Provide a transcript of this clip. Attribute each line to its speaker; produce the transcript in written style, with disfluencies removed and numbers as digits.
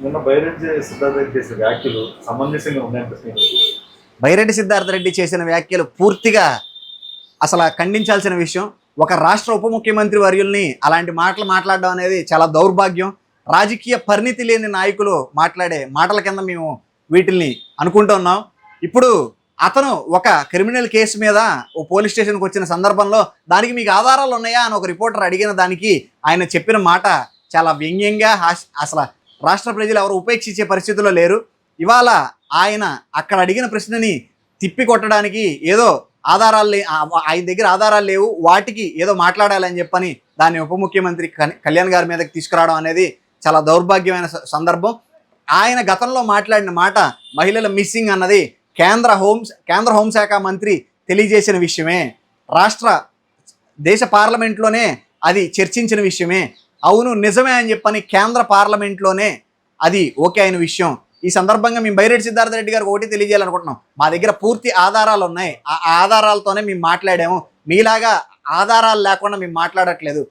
Speaker 1: నిన్న బైరెడ్డి సిద్ధార్థ రెడ్డి చేసిన వ్యాఖ్యలు సమంజసంగా ఉన్నాయనిపిస్తుంది.
Speaker 2: బైరెడ్డి సిద్ధార్థ రెడ్డి చేసిన వ్యాఖ్యలు పూర్తిగా అసలు ఖండించాల్సిన విషయం. ఒక రాష్ట్ర ఉప ముఖ్యమంత్రి వర్యుల్ని అలాంటి మాటలు మాట్లాడడం అనేది చాలా దౌర్భాగ్యం. రాజకీయ పరిణితి లేని నాయకులు మాట్లాడే మాటల కింద మేము వీటిల్ని అనుకుంటున్నాం. ఇప్పుడు అతను ఒక క్రిమినల్ కేసు మీద ఓ పోలీస్ స్టేషన్కి వచ్చిన సందర్భంలో దానికి మీకు ఆధారాలు ఉన్నాయా అని ఒక రిపోర్టర్ అడిగిన దానికి ఆయన చెప్పిన మాట చాలా వ్యంగ్యంగా అసలు రాష్ట్ర ప్రజలు ఎవరు ఉపేక్షించే పరిస్థితుల్లో లేరు. ఇవాళ ఆయన అక్కడ అడిగిన ప్రశ్నని తిప్పి కొట్టడానికి ఏదో ఆధారాలు ఆయన దగ్గర ఆధారాలు లేవు, వాటికి ఏదో మాట్లాడాలని చెప్పని దాన్ని ఉప ముఖ్యమంత్రి కళ్యాణ్ గారి మీదకి తీసుకురావడం అనేది చాలా దౌర్భాగ్యమైన సందర్భం. ఆయన గతంలో మాట్లాడిన మాట మహిళల మిస్సింగ్ అన్నది కేంద్ర హోంశాఖ మంత్రి తెలియజేసిన విషయమే, దేశ పార్లమెంట్లోనే అది చర్చించిన విషయమే. అవును నిజమే అని చెప్పని కేంద్ర పార్లమెంట్లోనే అది ఓకే అయిన విషయం. ఈ సందర్భంగా మేము బైరెడ్డి సిద్ధార్థ రెడ్డి గారికి ఒకటి తెలియజేయాలనుకుంటున్నాం, మా దగ్గర పూర్తి ఆధారాలు ఉన్నాయి, ఆ ఆధారాలతోనే మేము మాట్లాడాము, మీలాగా ఆధారాలు లేకుండా మేము మాట్లాడట్లేదు.